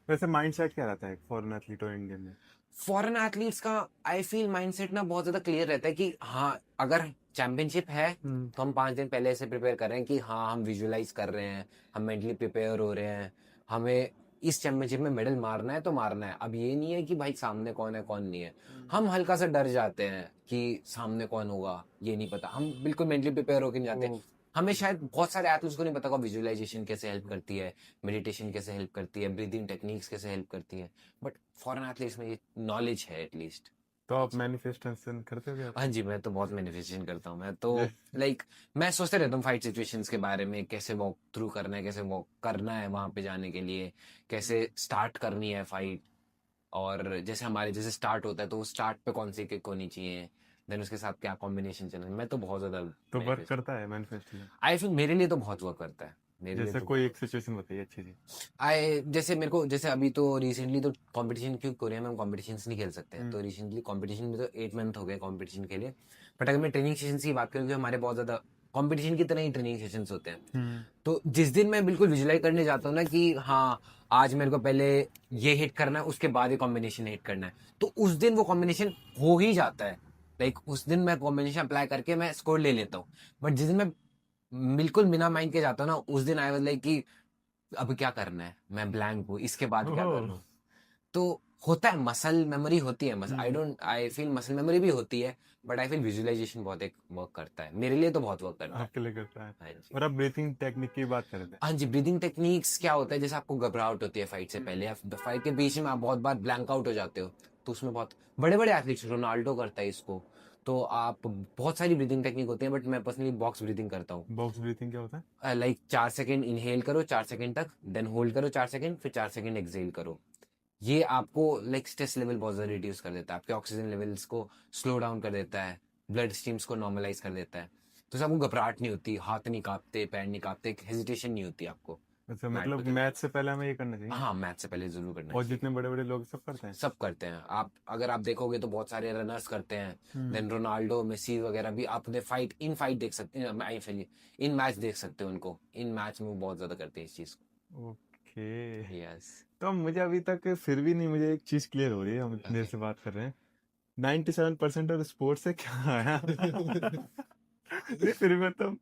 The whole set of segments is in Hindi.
वैसे माइंडसेट क्या रहता है फॉरेन एथलीट और इंडियन में? फॉरेन एथलीट्स का आई फील माइंडसेट ना बहुत ज्यादा क्लियर रहता है कि हाँ, अगर चैंपियनशिप है हम्म। तो हम 5 दिन पहले से प्रिपेयर कर रहे हैं कि हाँ, हम विजुअलाइज कर रहे हैं, हम मेंटली प्रिपेयर हो रहे हैं, हमें इस चैंपियनशिप में मेडल मारना है तो मारना है। अब ये नहीं है कि भाई सामने कौन है कौन नहीं है। हम हल्का सा डर जाते हैं कि सामने कौन होगा, ये नहीं पता, हम बिल्कुल मेंटली प्रिपेयर होकर नहीं जाते। ओ। हमें शायद बहुत सारे एथलीट्स को नहीं पता होगा विजुअलाइजेशन कैसे हेल्प करती है, मेडिटेशन कैसे हेल्प करती है, ब्रीदिंग टेक्निक्स कैसे हेल्प करती है। बट फॉरेन एथलीट्स में ये नॉलेज है एटलीस्ट। तो आप मैनिफेस्टेशन करते हो क्या हाँ अपनी? जी, मैं तो बहुत मैनिफेस्टेशन करता हूँ। मैं तो जैसे। लाइक मैं सोचते रहता हूँ फाइट सिचुएशंस के बारे में, कैसे वॉक थ्रू करना है, कैसे वॉक करना है वहां पे जाने के लिए, कैसे स्टार्ट करनी है फाइट। और जैसे हमारे जैसे स्टार्ट होता है तो स्टार्ट पे कौन सी किक होनी चाहिए, देन उसके साथ क्या कॉम्बिनेशन चलना है। मैं तो बहुत ज्यादा तो वर्क मैनिफेस्ट करता है मैनिफेस्टेशन? आई थिंक मेरे लिए तो बहुत वर्क करता है, मेरे लिए जैसे तो कोई एक सिचुएशन बताइए अच्छी सी। आई जैसे मेरे को जैसे अभी तो रिसेंटली तो कंपटीशन, क्योंकि कोरिया में हम कॉम्पिटिशन्स नहीं खेल सकते हैं, हम्म। तो रिसेंटली कंपटीशन में तो 8 मंथ हो गए कंपटीशन के लिए। बट अगर मैं ट्रेनिंग सेशंस की बात करूँ, क्योंकि हमारे बहुत ज़्यादा कंपटीशन की तरह ही ट्रेनिंग सेशंस होते हैं, हम्म। तो जिस दिन मैं बिल्कुल विजुलाइज करने जाता हूँ ना कि हाँ, आज मेरे को पहले ये हिट करना है, उसके बाद ये कॉम्बिनेशन हिट करना है, तो उस दिन वो कॉम्बिनेशन हो ही जाता है। लाइक उस दिन मैं कॉम्बिनेशन अप्लाई करके मैं स्कोर ले लेता हूँ। बट जिस दिन मैं बिल्कुल बिना माइंड के जाता हूँ ना, उस दिन आई वाज लाइक कि अब क्या करना है, मैं ब्लैंक हूँ, इसके बाद क्या ओह। करूँ। तो होता है, मसल मेमोरी होती है, muscle I hmm. Don't I feel muscle memory भी होती है। बट आई फील विजुअलाइजेशन बहुत एक वर्क करता है, मेरे लिए तो बहुत वर्क करता है। आपके लिए करता है? हाँ जी। और आप ब्रीथिंग टेक्निक की बात कर रहे थे। हाँ जी, ब्रीदिंग टेक्निक्स क्या होता है, जैसे आपको घबराहट होती है फाइट से हम्म। पहले या फाइट के बीच में आप बहुत बार ब्लैंक आउट हो जाते हो, तो उसमें बहुत बड़े बड़े एथलीट्स, रोनाल्डो करता है इसको। तो आप बहुत सारी ब्रीदिंग टेक्निक होती है, बट मैं पर्सनली बॉक्स ब्रीदिंग करता हूँ। बॉक्स ब्रीथिंग क्या होता है? लाइक 4 सेकंड इनहेल करो, 4 सेकंड तक, देन होल्ड करो 4 सेकंड, फिर 4 सेकंड एक्सेल करो। ये आपको लाइक स्ट्रेस लेवल बहुत ज़्यादा रिड्यूस कर देता है, आपके ऑक्सीजन लेवल्स को स्लो डाउन कर देता है, ब्लड स्ट्रीम्स को नॉर्मलाइज कर देता है। तो उससे आपको घबराहट नहीं होती, हाथ नहीं कांपते, पैर नहीं कांपते, हेजिटेशन नहीं होती आपको अच्छा, मैट मतलब पे। मैच से पहले हमें ये करना चाहिए? हाँ, मैच से पहले जरूर करना और चाहिए। जितने बड़े बड़े लोग सब करते हैं? सब करते हैं, आप अगर आप देखोगे तो बहुत सारे रनर्स करते हैं। हम्म। देन रोनाल्डो, मेसी वगैरह भी आपने फाइट देख सकते हैं, इन मैच देख सकते हो उनको, इन मैच में वो बहुत ज्यादा करते हैं इस चीज ओके। को। यस। तो मुझे अभी तक फिर भी नहीं, मुझे एक चीज क्लियर हो रही है, हम इतनी देर ओके। से बात कर रहे हैं। 97% और स्पोर्ट्स से क्या आया? नहीं फिर भी मतलब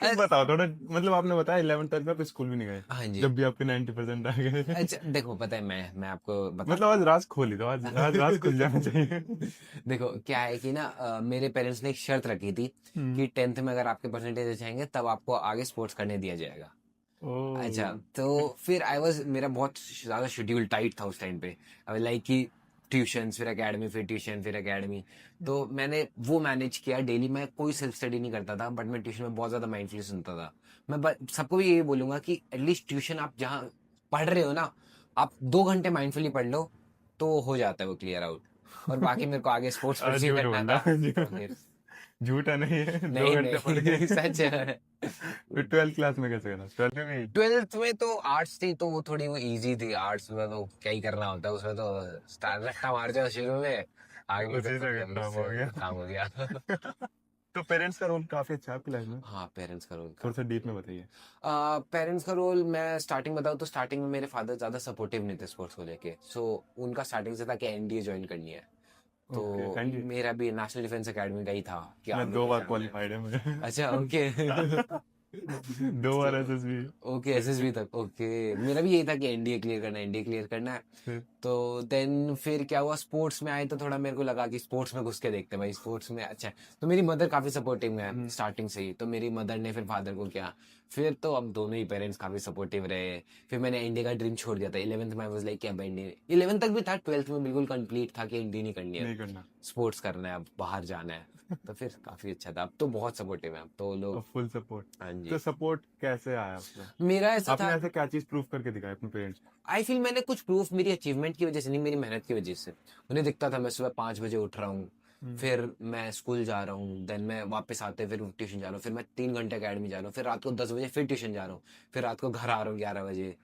क्यों, बताओ थोड़ा। मतलब आपने बताया 11 12 में आप स्कूल भी नहीं गए, हाँ जी। जब भी आपके 90% आ गए। अच्छा देखो, पता है, मैं आपको बता। मतलब आज राज खोली तो आज आज राज खुल जाना चाहिए। देखो क्या है कि ना, मेरे पेरेंट्स ने एक शर्त रखी थी हम्म। कि 10th में अगर आपके परसेंटेज अच्छे आएंगे तब आपको आगे स्पोर्ट्स करने दिया जाएगा। अच्छा, ओ। तो फिर आई वाज मेरा बहुत ज्यादा शेड्यूल टाइट था उस टाइम पे। अब लाइक कि ट्यूशन, फिर एकेडमी, फिर ट्यूशन, फिर एकेडमी। तो मैंने वो मैनेज किया डेली। मैं कोई सेल्फ स्टडी नहीं करता था, बट मैं ट्यूशन में बहुत ज्यादा माइंडफुली सुनता था। सबको भी यही बोलूंगा कि एटलीस्ट ट्यूशन आप जहाँ पढ़ रहे हो ना, आप 2 घंटे माइंडफुली पढ़ लो तो हो जाता है वो क्लियर आउट। और बाकी मेरे को आगे स्पोर्ट्स परस्यू झूठ करना बोल था, रहा तो फिर झूठा नहीं है, दो नहीं घंटे पढ़ के। नहीं सच है। फिर 12th क्लास में कैसे करा, 12th में भी? 12th में तो आर्ट्स थी, तो वो थोड़ी वो इजी थी। आर्ट्स में तो क्या ही करना होता है, उसमें तो स्टार रट्टा मार जाओ शुरू में, आगे का उसी तो से फिर काम हो उससे गया। काम हो गया। तो पेरेंट्स का रोल काफी अच्छा है आपकी लाइफ में? हाँ, पेरेंट्स का रोल थोड़ा सा काफी डीप अच्छा में बताइए। है। पेरेंट्स का रोल मैं स्टार्टिंग बताऊँ तो स्टार्टिंग में मेरे फादर ज्यादा सपोर्टिव नहीं थे स्पोर्ट्स को लेके। सो उनका स्टार्टिंग से था कि एनडीए ज्वाइन करनी है। तो ओके, एंड मेरा भी नेशनल डिफेंस एकेडमी का ही था कि मैं आर्मी दो में बार जाना है। क्वालिफाइड है मुझे। अच्छा, ओके। 2 बार एसएसबी। ओके, एसएसबी तक, ओके। मेरा भी यही था कि एनडीए क्लियर करना है, एनडीए क्लियर करना है। फिर? तो देन फिर क्या हुआ, स्पोर्ट्स में आए तो थोड़ा मेरे को लगा कि स्पोर्ट्स में घुस के देखते हैं भाई, स्पोर्ट्स में अच्छा है। तो मेरी मदर काफी सपोर्टिव है हम्म। स्टार्टिंग से ही, तो मेरी मदर ने फिर फादर को किया। फिर तो अब दोनों ही पेरेंट्स काफी सपोर्टिव रहे। फिर मैंने इंडिया का ड्रीम छोड़ दिया था 11th में। आई वाज लाइक, क्या भाई, इंडिया 11th तक भी था, 12th में बिल्कुल कंप्लीट था कि इंडिया नहीं करनी है, नहीं करना। स्पोर्ट्स करना है, अब बाहर जाना है। तो फिर काफी अच्छा था, अब तो बहुत सपोर्टिव है, अब तो और लोग। Full support. हाँ तो जी। सपोर्ट कैसे आया उसमें? मेरा ऐसा आपने था, ऐसे क्या चीज प्रूफ करके दिखाया अपने पेरेंट्स को? आई फील मैंने कुछ प्रूफ मेरी अचीवमेंट की वजह से नहीं, मेरी मेहनत की वजह से। उन्हें दिखता था मैं सुबह 5 बजे उठ रहा हूँ, हम्म। फिर मैं स्कूल जा रहा हूँ, देन मैं वापस आते फिर ट्यूशन जा रहा हूँ, फिर मैं 3 घंटे अकेडमी जा रहा हूँ, फिर रात को 10 बजे फिर ट्यूशन जा रहा हूँ, फिर रात को घर आ रहा हूँ 11 बजे।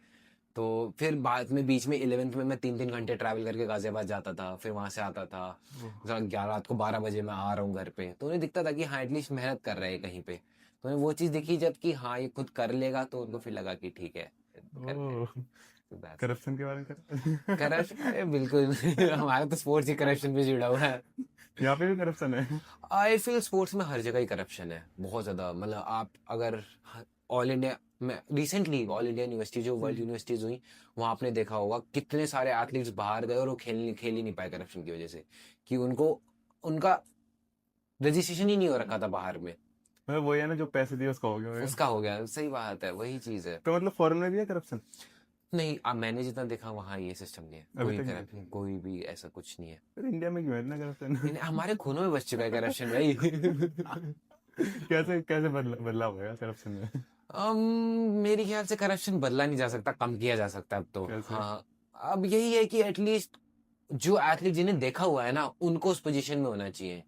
तो फिर बाद में बीच में 11th में मैं 3 3 घंटे ट्रैवल करके गाजियाबाद जाता था, फिर वहां से आता था। ओह। ग्यारह रात को 12 बजे मैं आ रहा हूँ घर पे, तो उन्हें दिखता था कि हाँ, एटलीस्ट मेहनत कर रहे हैं कहीं पे। तो उन्हें वो चीज़ दिखी जब कि हाँ, ये खुद कर लेगा, तो उनको फिर लगा कि ठीक है, करते हैं। ओह। करप्शन के बारे में कर करप्शन, अरे बिल्कुल हमारा तो स्पोर्ट्स ही करप्शन पे जुड़ा हुआ है। यहाँ पे भी करप्शन है। आई फील स्पोर्ट्स में हर जगह ही करप्शन है, बहुत ज्यादा। मतलब आप अगर ऑल इंडिया में रिसेंटली ऑल इंडिया यूनिवर्सिटी जो वर्ल्ड यूनिवर्सिटीज हुई, वहां आपने देखा होगा कितने सारे एथलीट्स बाहर गए और वो खेल ही नहीं पाए करप्शन की वजह से, कि उनको उनका रजिस्ट्रेशन ही नहीं हो रखा था बाहर में, मतलब वही है ना, जो पैसे दिए उसका हो गया। उसका हो गया। सही बात है, वही चीज है। तो मतलब फॉरेन में भी है करप्शन? नहीं, अब मैंने जितना देखा वहाँ ये सिस्टम नहीं है, अभी कोई तक नहीं है। करप्शन, कोई भी ऐसा कुछ नहीं है। फिर इंडिया में क्यों है इतना करप्शन? हमारे खूनों में बस चुका है करप्शन भाई। कैसे कैसे बदलाव होगा करप्शन में? मेरे ख्याल से करप्शन बदला नहीं जा सकता, कम किया जा सकता है अब तो। कैसे? हाँ, अब यही है कि एटलीस्ट जो एथलीट जिन्हें देखा हुआ है ना, उनको उस पोजीशन में होना चाहिए।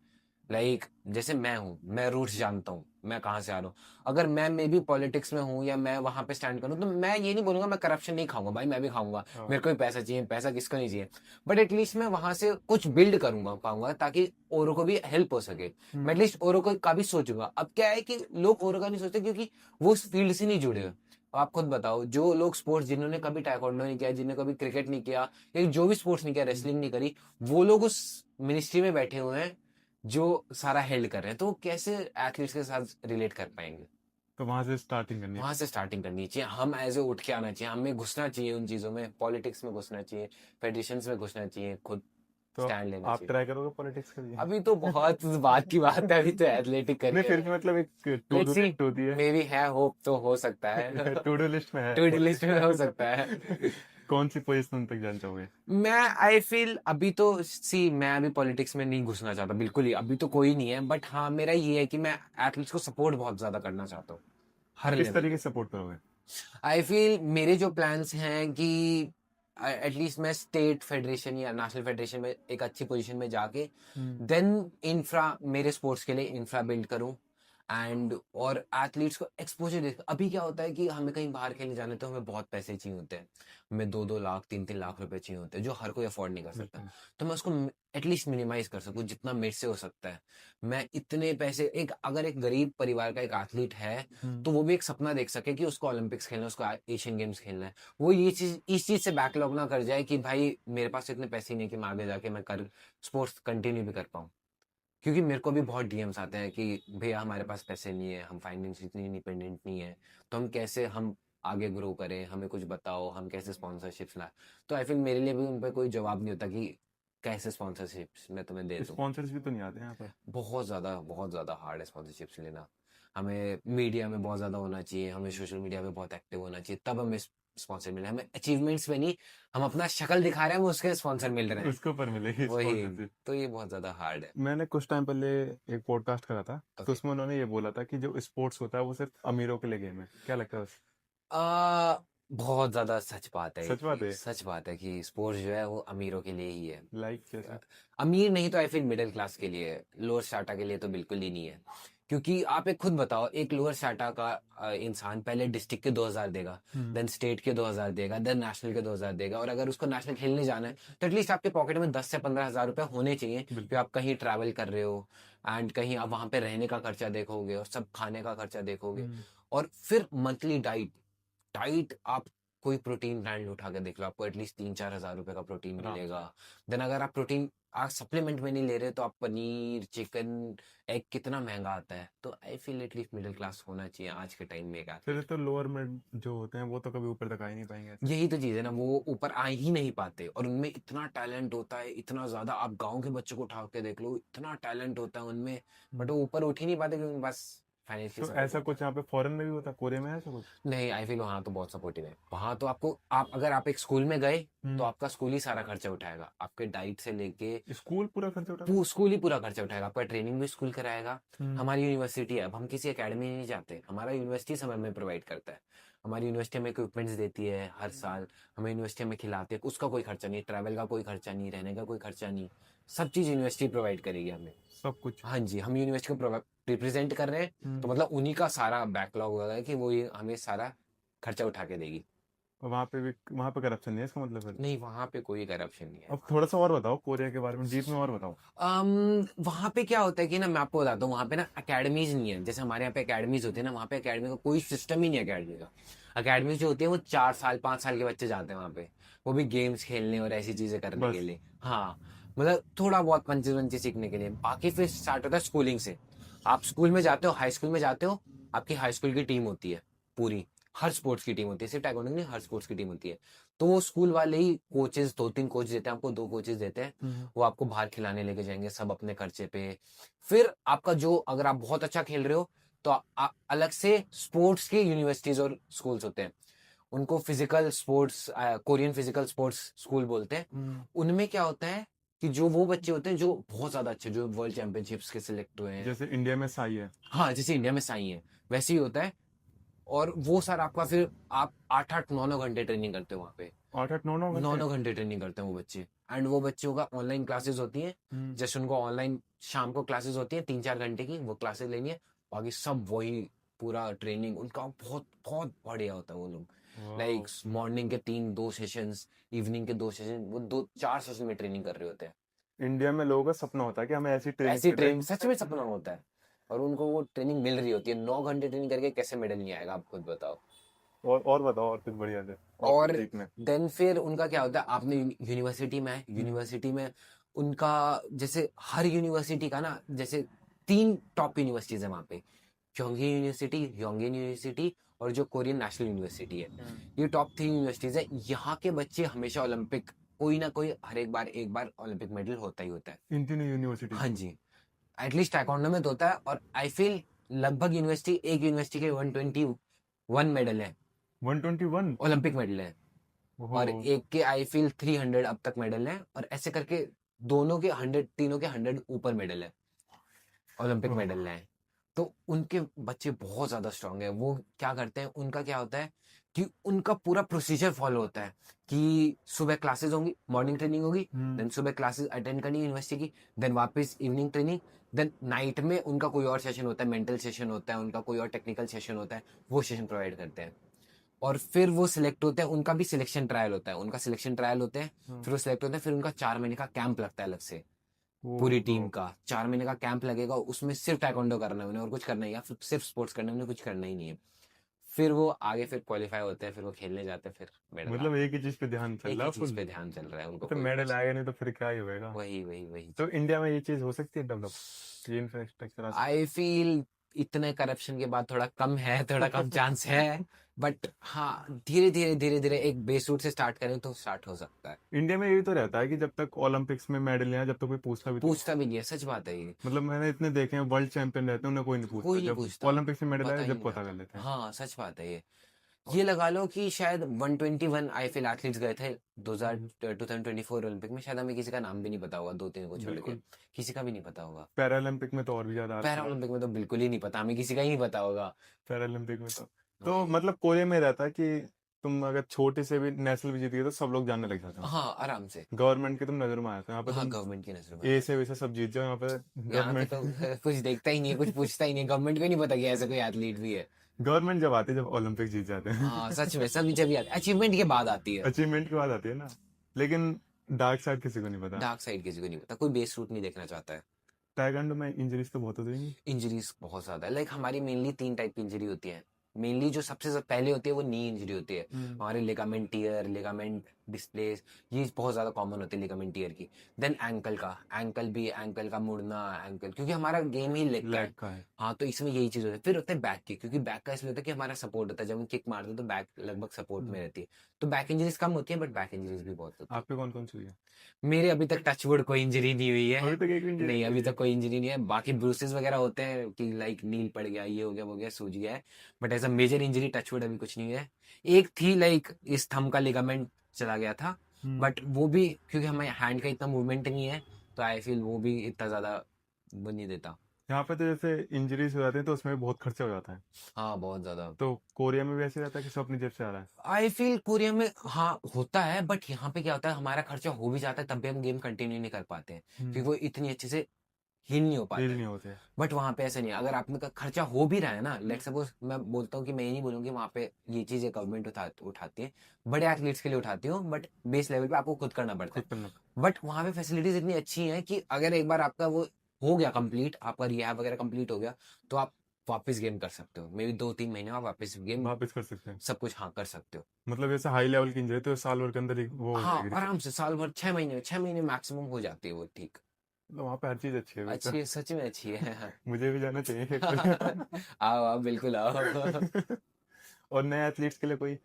लाइक जैसे मैं हूँ, मैं रूट्स जानता हूँ, मैं कहाँ से आ रहा हूँ। अगर मैं मे बी पॉलिटिक्स में हूँ या मैं वहां पे स्टैंड करूँ, तो मैं ये नहीं बोलूंगा मैं करप्शन नहीं खाऊंगा, भाई मैं भी खाऊंगा, हाँ। मेरे को भी पैसा चाहिए, पैसा किसको नहीं चाहिए। बट एटलीस्ट मैं वहां से कुछ बिल्ड करूंगा पाऊंगा, ताकि औरों को भी हेल्प हो सके। मैं एटलीस्ट औरों को का भी सोचूंगा। अब क्या है कि लोग औरों का नहीं सोचते, क्योंकि वो उस फील्ड से नहीं जुड़े हुए। आप खुद बताओ, जो लोग स्पोर्ट्स, जिन्होंने कभी टाइकोंडो नहीं किया, जिन्होंने कभी क्रिकेट नहीं किया, या जो भी स्पोर्ट्स नहीं किया, रेसलिंग नहीं करी, वो लोग उस मिनिस्ट्री में बैठे हुए हैं जो सारा हेल्ड कर रहे हैं, तो वो कैसे एथलीट्स के साथ रिलेट कर पाएंगे? तो वहां से स्टार्टिंग करनी है। वहां से स्टार्टिंग करनी चाहिए। हम एज ए उठ के आना चाहिए, हमें घुसना चाहिए उन चीजों में, पॉलिटिक्स में घुसना चाहिए, फेडरेशंस में घुसना चाहिए, खुद तो स्टैंड लेना आप चाहिए। ट्राई करोगे पॉलिटिक्स के लिए? अभी तो बहुत बात की बात है, अभी तो एथलेटिक नहीं, फिर करके भी मतलब एक to do let's see, list होती है। मे बी है होप, तो हो सकता है। टू डू लिस्ट में है। टू डू लिस्ट में हो सकता है। कौन सी पोजीशन तक जाना चाहोगे? मैं आई फील अभी तो सी, मैं अभी पॉलिटिक्स में नहीं घुसना चाहता बिल्कुल ही, अभी तो कोई नहीं है। बट हाँ, मेरा ये है कि मैं एथलीट्स को सपोर्ट बहुत ज्यादा करना चाहता हूँ, हर किस लेवल। तरीके से सपोर्ट करोगे? आई फील मेरे जो प्लान्स हैं कि एटलीस्ट मैं स्टेट फेडरेशन या नेशनल फेडरेशन में एक अच्छी पोजीशन में जाके देन इंफ्रा, मेरे स्पोर्ट्स के लिए इंफ्रा बिल्ड करूं, एंड और एथलीट्स को एक्सपोजर दे। अभी क्या होता है कि हमें कहीं बाहर खेलने जाना है तो हमें बहुत पैसे चाहिए होते हैं, हमें 2-2 लाख 3-3 लाख रुपए चाहिए होते हैं, जो हर कोई अफोर्ड नहीं कर सकता। बिल्कुल। तो मैं उसको एटलीस्ट मिनिमाइज कर सकूं जितना मेरे से हो सकता है। मैं इतने पैसे, एक अगर एक गरीब परिवार का एक एथलीट है, तो वो भी एक सपना देख सके कि उसको ओलंपिक्स खेलना है, उसको एशियन गेम्स खेलना है। वो ये चीज, इस चीज से बैकलॉग ना कर जाए कि भाई मेरे पास इतने पैसे नहीं है कि मैं आगे जाके मैं कर स्पोर्ट्स कंटिन्यू भी कर पाऊँ। क्योंकि मेरे को भी बहुत डीएम्स आते हैं कि भैया हमारे पास पैसे नहीं है, हम फाइनेंशियली इतनी इंडिपेंडेंट नहीं है, तो हम कैसे हम आगे ग्रो करें, हमें कुछ बताओ, हम कैसे स्पॉन्सरशिप्स लाए। तो आई थिंक मेरे लिए भी उन पर कोई जवाब नहीं होता कि कैसे स्पॉन्सरशिप्स मैं तुम्हें दे दूं। स्पॉन्सर्स भी तो नहीं आते हैं यहाँ पर। बहुत ज़्यादा हार्ड है स्पॉन्सरशिप्स लेना। हमें मीडिया में बहुत ज़्यादा होना चाहिए, हमें सोशल मीडिया पे बहुत एक्टिव होना चाहिए, तब हमें स्पॉन्सर मिले। हमें अचीवमेंट्स में नहीं, हम अपना शक्ल दिखा रहे हैं, हमें उसके स्पॉन्सर मिल रहे हैं, उसके ऊपर मिलेगी वही। स्पॉन्सरशिप। तो ये बहुत ज़्यादा हार्ड है। मैंने कुछ टाइम पहले एक पॉडकास्ट करा था, तो ओके। उसमें उन्होंने ये बोला था कि जो स्पोर्ट्स होता है वो सिर्फ अमीरों के लिए गेम है। क्या लगता है? आ, बहुत ज्यादा सच बात है। सच बात है। सच बात है कि स्पोर्ट्स जो है वो अमीरों के लिए ही है। लाइक कैसे? अमीर नहीं तो आई फिर मिडिल क्लास के लिए, लोअर स्टाटा के लिए तो बिल्कुल ही नहीं है। क्योंकि आप एक खुद बताओ, एक लोअर स्टाटा का इंसान पहले डिस्ट्रिक्ट के 2,000 देगा, देन स्टेट के 2,000 देगा, देन नेशनल के 2,000 देगा, और अगर उसको नेशनल खेलने जाना है तो एटलीस्ट आपके पॉकेट में 10 से 15 हज़ार रुपए होने चाहिए। फिर आप कहीं ट्रैवल कर रहे हो, एंड कहीं आप वहां पे रहने का खर्चा देखोगे और सब खाने का खर्चा देखोगे, और फिर मंथली डाइट। डाइट आप कोई प्रोटीन ब्रांड उठा के देख लो, आपको एटलीस्ट 3-4 हज़ार रुपए का प्रोटीन मिलेगा। देन अगर आप प्रोटीन आप सप्लीमेंट में नहीं ले रहे, तो आप पनीर, चिकन, एग कितना महंगा आता है। तो I feel at least middle class होना चाहिए आज के टाइम में एक फिर athlete। तो लोअर में जो होते हैं वो तो कभी ऊपर तक आ ही नहीं पाएंगे। यही तो चीज है ना, वो ऊपर आ ही नहीं पाते, और उनमें इतना टैलेंट होता है, इतना ज्यादा। आप गांव के बच्चों को उठा के देख लो, इतना टैलेंट होता है उनमें, बट वो ऊपर उठ ही नहीं पाते क्योंकि बस फाइनेंशियल तो सपोर्ट ऐसा कुछ यहाँ पे फॉरेन में भी होता है, कोरिया में है ऐसा कुछ? नहीं। आई फील वहाँ तो बहुत सपोर्टिव है। वहाँ तो आपको, आप अगर आप एक स्कूल में गए तो आपका स्कूल ही सारा खर्चा उठाएगा, आपके डाइट से लेके स्कूल पूरा खर्चा उठा? स्कूल ही पूरा खर्चा उठाएगा, आपका ट्रेनिंग भी स्कूल कराएगा। हमारी यूनिवर्सिटी है, अब हम किसी एकेडमी नहीं जाते, हमारा यूनिवर्सिटी समय में प्रोवाइड करता है। हमारी यूनिवर्सिटी हमें इक्विपमेंट्स देती है हर साल, हमें यूनिवर्सिटी हमें खिलाती है, उसका कोई खर्चा नहीं, ट्रैवल का कोई खर्चा नहीं, रहने का कोई खर्चा नहीं, सब चीज़ यूनिवर्सिटी प्रोवाइड करेगी हमें। सब कुछ? हाँ जी, हम यूनिवर्सिटी को रिप्रेजेंट कर रहे हैं, तो मतलब उन्हीं का सारा बैकलॉग होगा कि वो ये हमें सारा खर्चा उठा के देगी। वहाँ पे करप्शन नहीं है इसका मतलब फिर। नहीं, वहां पे कोई करप्शन नहीं है। अब थोड़ा सा और बताओ कोरिया के बारे में, डीप में और बताओ। वहां पे क्या होता है कि ना, मैं आपको बताता हूँ, वहां पे ना अकेडमीज नहीं है, जैसे हमारे यहाँ पे अकेडमीज होती है ना, वहाँ पे अकेडमी का कोई सिस्टम ही नहीं है अकेडमी का। अकेडमी जो होती है वो 4 साल 5 साल के बच्चे जाते हैं वहाँ पे, वो भी गेम्स खेलने और ऐसी चीजें करने के बस। लिए। हाँ, मतलब थोड़ा बहुत पंचे वंचे सीखने के लिए। बाकी फिर स्टार्ट होता है स्कूलिंग से। आप स्कूल में जाते हो, हाई स्कूल में जाते हो, आपकी हाई स्कूल की टीम होती है पूरी, हर स्पोर्ट्स की टीम होती है, सिर्फ टाइकोंडो नहीं, हर स्पोर्ट्स की टीम होती है। तो वो स्कूल वाले ही कोचेस, 2-3 कोच देते हैं आपको, 2 कोचेस देते हैं। वो आपको बाहर खिलाने लेके जाएंगे, सब अपने खर्चे पे। फिर आपका जो, अगर आप बहुत अच्छा खेल रहे हो तो अलग से स्पोर्ट्स के यूनिवर्सिटीज और स्कूल्स होते हैं, उनको physical sports, Korean physical sports school बोलते हैं। उनमें क्या होता है कि जो वो बच्चे होते हैं जो बहुत ज्यादा अच्छे, जो वर्ल्ड चैंपियनशिप्स के सिलेक्ट हुए हैं। जैसे इंडिया में साई है। हाँ, जैसे इंडिया में साई है, वैसे ही होता है। और वो सर आपका, फिर आप 8-8 9-9 घंटे ट्रेनिंग करते हो वहाँ पे। 8-8 9 9 घंटे। 9-9 घंटे ट्रेनिंग करते हैं वो बच्चे। एंड वो बच्चों का ऑनलाइन क्लासेस होती हैं। जैसे उनको ऑनलाइन शाम को क्लासेस होती हैं 3-4 घंटे की, वो क्लासेस लेनी है। बाकी सब वही पूरा ट्रेनिंग उनका बहुत बहुत बढ़िया होता है। वो लोग लाइक वाह। मॉर्निंग के 3 2 सेशंस, इवनिंग के 2 सेशन, वो 2-4 सेशन में ट्रेनिंग कर रहे होते हैं। इंडिया में लोगों का सपना होता है कि हमें ऐसी ट्रेनिंग ऐसी मिले। ट्रेनिंग सच में सपना होता है, और उनको वो ट्रेनिंग मिल रही होती है। 9 घंटे ट्रेनिंग करके कैसे मेडल नहीं आएगा, आप खुद बताओ। और बताओ और कुछ बढ़िया से और और कुछ सीखने। देन फिर उनका क्या होता है, आपने यूनिवर्सिटी में है, यूनिवर्सिटी में उनका, जैसे हर यूनिवर्सिटी का ना, जैसे 3 टॉप यूनिवर्सिटीज है वहाँ पे। क्योंगी यूनिवर्सिटी, योंगेन यूनिवर्सिटी, और जो कोरियन नेशनल यूनिवर्सिटी है। ये टॉप 3 यूनिवर्सिटीज है। यहाँ के बच्चे हमेशा ओलंपिक, कोई ना कोई हर एक बार ओलंपिक मेडल होता ही होता है। इन तीनों यूनिवर्सिटीज हाँ में। जी, एटलीस्ट टाइकोंडो में तो होता है। और आई फील लगभग यूनिवर्सिटी, एक यूनिवर्सिटी के 121 मेडल है, 121। ओलंपिक मेडल है। ओहो। और एक के आई फील 300 अब तक मेडल है, और ऐसे करके दोनों के 100, तीनों के 100 ऊपर मेडल है, ओलंपिक ओह। मेडल है। तो उनके बच्चे बहुत ज्यादा स्ट्रांग है। वो क्या करते हैं, उनका क्या होता है कि उनका पूरा प्रोसीजर फॉलो होता है कि सुबह क्लासेस होंगी, मॉर्निंग ट्रेनिंग होगी, देन सुबह क्लासेस अटेंड करनी यूनिवर्सिटी की, देन वापस इवनिंग ट्रेनिंग, देन नाइट में उनका कोई और सेशन होता है, मेंटल सेशन होता है उनका, कोई और टेक्निकल सेशन होता है, वो सेशन प्रोवाइड करते हैं। और फिर वो सिलेक्ट होते हैं, उनका भी सिलेक्शन ट्रायल होता है, उनका सिलेक्शन ट्रायल होते हैं। फिर वो सिलेक्ट होते हैं, फिर उनका 4 महीने का कैंप लगता है अलग से। पूरी टीम ओहो। का 4 महीने का कैंप लगेगा, उसमें सिर्फ टाइकोंडो करना है उन्हें, और कुछ करना ही, या फिर सिर्फ स्पोर्ट्स करना है उन्हें, कुछ करना ही नहीं है। फिर वो आगे फिर क्वालिफाई होते हैं, फिर वो खेलने जाते हैं, फिर मेडल मतलब आता एक ही चीज पे ध्यान है। चल एक रहा ही है चीज फुल। पे ध्यान चल रहा है उनको, तो कोई मेडल कुछ। आएगा नहीं तो फिर क्या ही होएगा। वही तो चीज। इंडिया में ये चीज हो सकती है डेवलप, ये इंफ्रास्ट्रक्चर आ आई फील इतने करप्शन के बाद थोड़ा कम है, थोड़ा कम सकता चांस है। बट हाँ, धीरे धीरे एक बेस रूट से स्टार्ट करें तो स्टार्ट हो सकता है। है। इंडिया में यही तो रहता है कि जब तक ओलंपिक्स में मेडल नहीं आया जब तक कोई पूछता भी तो नहीं। पूछता भी नहीं है, सच बात है ये। मतलब मैंने इतने देखे हैं वर्ल्ड चैंपियन रहते हैं उन्हें कोई नहीं पूछता, कोई नहीं जब पूछता, ओलंपिक्स में मेडल पता आया ही जब नहीं पता कर रहता। लेते हैं। हाँ, सच बात है ये लगा लो कि शायद 121 आईफीएल एथलीट्स गए थे 2000 हम्म, 2024 ओलंपिक में, शायद हमें किसी का नाम भी नहीं पता होगा, 2-3 को छोड़ के बिल्कुल। किसी का भी नहीं पता होगा। पैरालंपिक में तो और भी ज्यादा आते पैरा हैं। ओलंपिक में तो बिल्कुल ही नहीं पता, हमें किसी का ही नहीं पता होगा। पैरालंपिक में तो वही। मतलब कोरिया में रहता है कि तुम अगर छोटे से भी नेशनल भी जीत गए तो सब लोग जानने लग जाते हैं। हाँ, आराम से। गवर्नमेंट के तुम नजर में आते हो यहाँ पे, हाँ, तुम गवर्नमेंट की नजर में ए आते से वैसे सब जीत जाओ यहाँ पे। हैं। यहाँ पे गवर्नमेंट तो कुछ देखता ही नहीं है, कुछ पूछता ही नहीं है, गवर्नमेंट को ही नहीं पता कि ऐसा कोई एथलीट भी है। गवर्नमेंट जब आती है जब ओलंपिक जीत जाते हैं। हाँ, सच में सभी जब याद, अचीवमेंट के बाद आती है। अचीवमेंट की बात आती है ना, लेकिन डार्क साइड किसी को नहीं पता। डार्क साइड किसी को नहीं पता, कोई बेस रूट नहीं देखना चाहता है। ताइक्वांडो में इंजरीज तो बहुत होती हैं। इंजरीज बहुत ज्यादा है। लाइक हमारी मेनली 3 टाइप की इंजरी होती है। मेनली जो सबसे पहले होती है वो नी इंजरी होती है। हमारे लिगामेंट टियर, लिगामेंट डिस्प्लेस, ये बहुत ज्यादा कॉमन होती है लिगामेंट टियर की। देन एंकल का मुड़ना, एंकल, क्योंकि हमारा गेम ही लेग का लेग है। का है। हाँ, तो इसमें यही चीज होती है। फिर होता है बैक की, क्योंकि बैक का इसलिए होता है कि हमारा सपोर्ट होता है, जब हम किक मारते हैं तो बैक लगभग सपोर्ट में रहती है। तो बैक इंजरीज कम होती है, बट बैक इंजरीज भी बहुत होती है। आपके कौन कौन सी हुई है? मेरे अभी तक टचवुड कोई इंजरी नहीं हुई अभी है। तक एक भी इंजरी नहीं, नहीं अभी हुई तक है। कोई इंजरी नहीं है। बाकी ब्रूसेस वगैरह होते हैं कि लाइक नील पड़ गया, ये हो गया, वो हो गया, सूज गया है। बट ऐसा मेजर इंजरी टचवुड अभी कुछ नहीं है। एक थी लाइक इस थंब का लिगामेंट चला गया था, हम्म। बट वो भी क्योंकि हमारे हैंड का इतना मूवमेंट नहीं है, तो आई फील वो भी इतना ज्यादा वो नहीं देता। यहाँ पे तो जैसे इंजरीज हो जाती है तो उसमें भी बहुत खर्चा हो जाता है। हाँ, बहुत ज्यादा। तो कोरिया में भी ऐसे रहता है कि सब अपनी जेब से आ रहा है। आई फील कोरिया में हाँ होता है, बट यहाँ पे क्या होता है, हमारा खर्चा हो भी जाता है तब भी हम गेम कंटिन्यू नहीं कर पाते हैं, क्योंकि वो इतनी अच्छे से हील नहीं हो पाते हील हैं। नहीं होते। बट वहां पे ऐसा नहीं है, अगर आप में का खर्चा हो भी रहा है ना, लेट सपोज, मैं बोलता हूँ कि मैं ये नहीं बोलूँगी वहां पे ये चीजें गवर्नमेंट उठाती है, बड़े एथलीट्स के लिए उठाती हूँ, बट बेस लेवल पे आपको खुद करना पड़ता खुद है। करना। बट वहां पे फैसिलिटीज इतनी अच्छी हैं कि अगर एक बार आपका वो हो गया कंप्लीट, आपका रिहैब वगैरह कंप्लीट हो गया, तो आप वापस गेम कर सकते हो, मे बी 2-3 महीने में आप वापस गेम वापस कर सकते हैं। सब कुछ हाँ कर सकते हो। मतलब जैसे हाई लेवल की इंजरी तो साल भर के अंदर ही वो हो हाँ जाएगी recover। आराम से साल भर, 6 महीने मैक्सिमम हो जाती है वो ठीक। मतलब वहाँ पे हर चीज अच्छी है फिर अच्छी है, सच में अच्छी है। तो। मुझे भी जाना चाहिए फिर तो। आओ आओ बिल्कुल आओ। और नए एथलीट्स के लिए कोई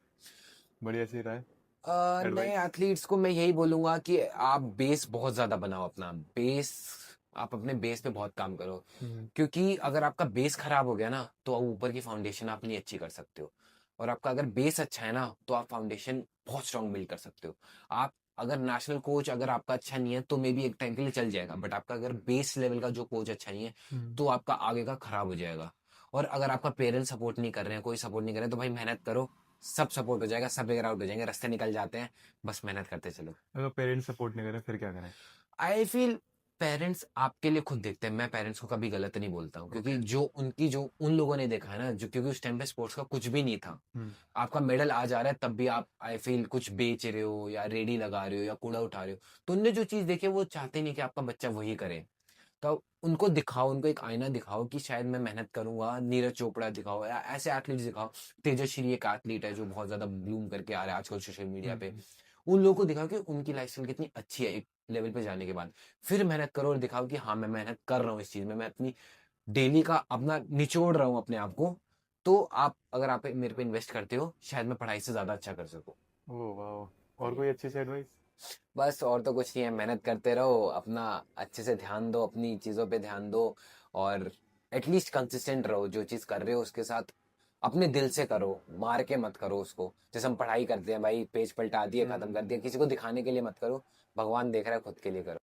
बढ़िया सी राय, नए एडवाइस? एथलीट्स को मैं यही बोलूंगा कि आप बेस बहुत ज्यादा बनाओ अपना बेस, आप अपने बेस पे बहुत काम करो, क्योंकि अगर आपका बेस खराब हो गया ना तो आप ऊपर की फाउंडेशन आप नहीं अच्छी कर सकते हो। और आपका अगर बेस अच्छा है ना तो आप फाउंडेशन बहुत स्ट्रांग बिल्ड कर सकते हो। आप अगर नेशनल कोच अगर आपका अच्छा नहीं है तो मे बी एक टाइम के लिए चल जाएगा, बट आपका अगर बेस लेवल का जो कोच अच्छा नहीं है तो आपका आगे का खराब हो जाएगा। और अगर आपका पेरेंट्स सपोर्ट नहीं कर रहे हैं, कोई सपोर्ट नहीं कर रहे हैं, तो भाई मेहनत करो, सब सपोर्ट हो जाएगा, सब फिगर आउट हो जाएंगे, रास्ते निकल जाते हैं, बस मेहनत करते चलो। अगर पेरेंट्स सपोर्ट नहीं करें फिर क्या करें? आई फील पेरेंट्स आपके लिए खुद देखते हैं, मैं पेरेंट्स को कभी गलत नहीं बोलता हूँ, क्योंकि ओके। जो उन लोगों ने देखा है ना, जो क्योंकि उस टाइम पे स्पोर्ट्स का कुछ भी नहीं था, हम्म। आपका मेडल आ जा रहा है तब भी आप आई फील कुछ बेच रहे हो या रेडी लगा रहे हो या कूड़ा उठा रहे हो, तो उनने जो चीज देखी है, वो चाहते नहीं कि आपका बच्चा वही करे। तो उनको दिखाओ, उनको एक आईना दिखाओ कि शायद मैं मेहनत करूंगा, नीरज चोपड़ा दिखाओ या ऐसे एथलीट दिखाओ। तेजस्वी एक एथलीट है जो बहुत ज्यादा ब्लूम करके आ रहा है आजकल सोशल मीडिया पे, हम्म। उन लोगों को दिखाओ कि उनकी लाइफस्टाइल कितनी अच्छी है एक लेवल पे जाने के बाद। फिर मेहनत करो और दिखाओ कि हाँ मैं मेहनत कर रहा हूँ इस चीज में, मैं अपनी डेली का अपना निचोड़ रहा हूँ अपने आप को। तो आप अगर आप मेरे पे इन्वेस्ट करते हो, शायद मैं पढ़ाई से ज्यादा अच्छा कर सकूँ। ओह वाह, तो और ये कोई अच्छी सी एडवाइस? बस और तो कुछ नहीं है, मेहनत करते रहो, अपना अच्छे से ध्यान दो, अपनी चीज़ों पे ध्यान दो, और एटलीस्ट कंसिस्टेंट रहो, जो चीज़ कर रहे हो उसके साथ अपने दिल से करो, मार के मत करो उसको। जैसे हम पढ़ाई करते हैं भाई, पेज पलटा दिए खत्म कर दिया, किसी को दिखाने के लिए मत करो, भगवान देख रहा है, खुद के लिए करो।